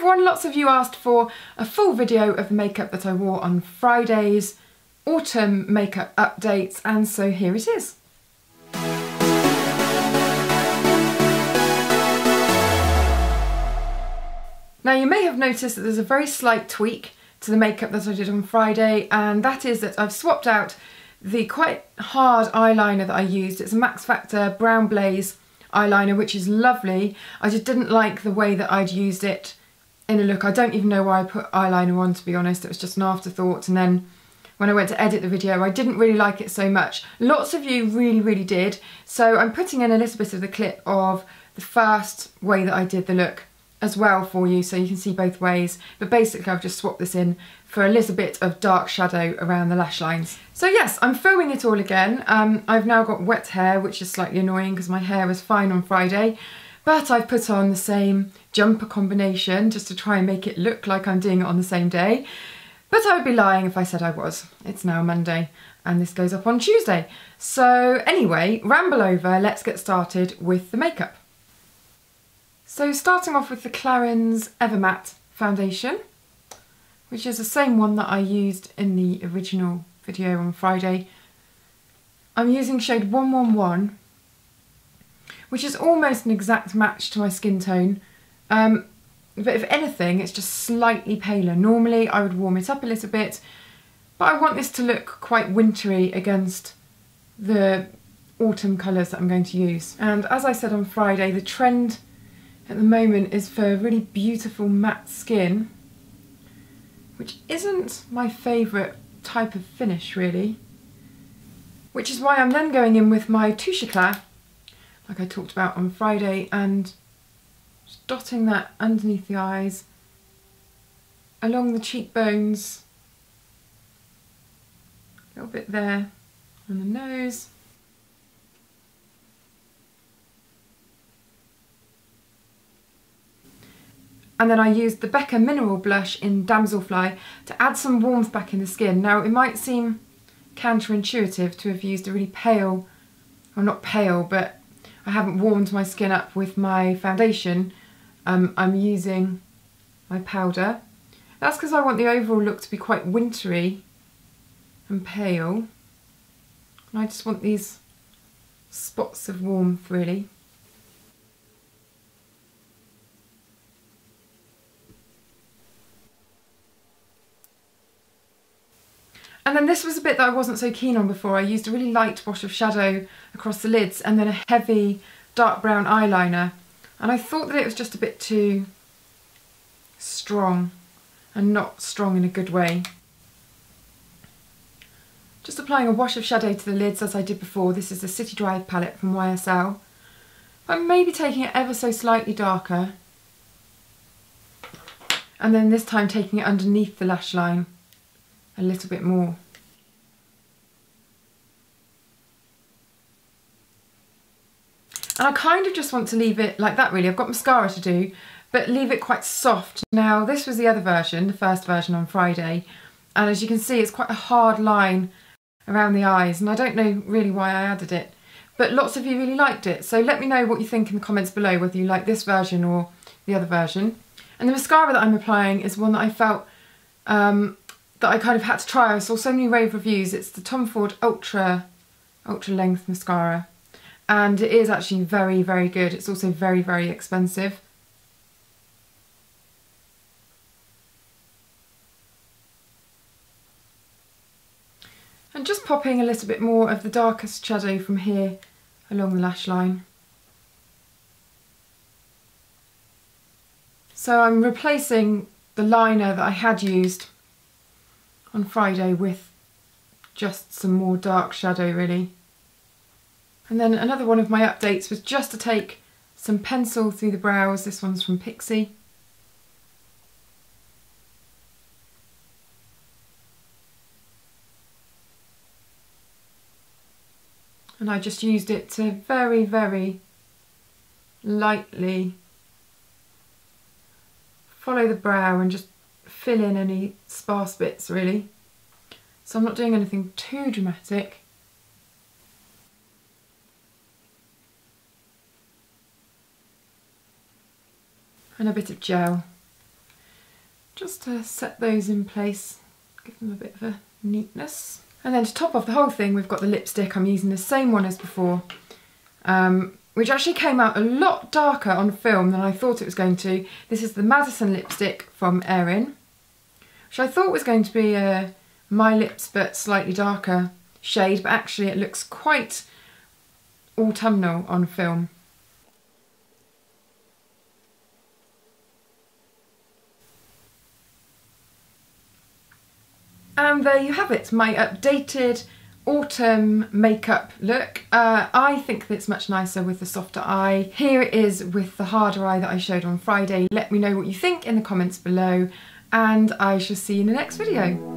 everyone, lots of you asked for a full video of the makeup that I wore on Friday's autumn makeup updates, and so here it is. Now you may have noticed that there's a very slight tweak to the makeup that I did on Friday, and that is that I've swapped out the quite hard eyeliner that I used. It's a Max Factor Brown Blaze eyeliner, which is lovely. I just didn't like the way that I'd used it in a look. I don't even know why I put eyeliner on, to be honest. It was just an afterthought, and then when I went to edit the video I didn't really like it so much. Lots of you really did, so I'm putting in a little bit of the clip of the first way that I did the look as well for you, so you can see both ways. But basically I've just swapped this in for a little bit of dark shadow around the lash lines. So yes, I'm filming it all again. I've now got wet hair, which is slightly annoying because my hair was fine on Friday, but I've put on the same jumper combination just to try and make it look like I'm doing it on the same day. But I would be lying if I said I was. It's now Monday and this goes up on Tuesday. So anyway, ramble over, let's get started with the makeup. So starting off with the Clarins Evermatte foundation, which is the same one that I used in the original video on Friday. I'm using shade 111, which is almost an exact match to my skin tone. But if anything, it's just slightly paler. Normally I would warm it up a little bit, but I want this to look quite wintry against the autumn colours that I'm going to use. And as I said on Friday, the trend at the moment is for really beautiful matte skin, which isn't my favourite type of finish really, which is why I'm then going in with my Touche Eclat, like I talked about on Friday, and just dotting that underneath the eyes, along the cheekbones, a little bit there on the nose. And then I used the Becca Mineral Blush in Damselfly to add some warmth back in the skin. Now it might seem counterintuitive to have used a really pale, well not pale, but I haven't warmed my skin up with my foundation. I'm using my powder. That's because I want the overall look to be quite wintry and pale. And I just want these spots of warmth really. And then this was a bit that I wasn't so keen on before. I used a really light wash of shadow across the lids and then a heavy dark brown eyeliner. And I thought that it was just a bit too strong, and not strong in a good way. Just applying a wash of shadow to the lids as I did before. This is the City Drive palette from YSL. I'm maybe taking it ever so slightly darker. And then this time taking it underneath the lash line a little bit more. And I kind of just want to leave it like that really. I've got mascara to do, but leave it quite soft. Now this was the other version, the first version on Friday, and as you can see it's quite a hard line around the eyes, and I don't know really why I added it, but lots of you really liked it. So let me know what you think in the comments below, whether you like this version or the other version. And the mascara that I'm applying is one that I felt that I kind of had to try. I saw so many rave reviews. It's the Tom Ford Ultra Length Mascara, and it is actually very good. It's also very expensive. And just popping a little bit more of the darkest shadow from here along the lash line. So I'm replacing the liner that I had used on Friday with just some more dark shadow really. And then another one of my updates was just to take some pencil through the brows. This one's from Pixie. And I just used it to very lightly follow the brow and just fill in any sparse bits really. So I'm not doing anything too dramatic. And a bit of gel just to set those in place, give them a bit of a neatness. And then to top off the whole thing, we've got the lipstick. I'm using the same one as before, which actually came out a lot darker on film than I thought it was going to. This is the Madison lipstick from Aerin, which I thought was going to be a My Lips but slightly darker shade, but actually it looks quite autumnal on film. And there you have it, my updated autumn makeup look. I think that it's much nicer with the softer eye. Here it is with the harder eye that I showed on Friday. Let me know what you think in the comments below, and I shall see you in the next video.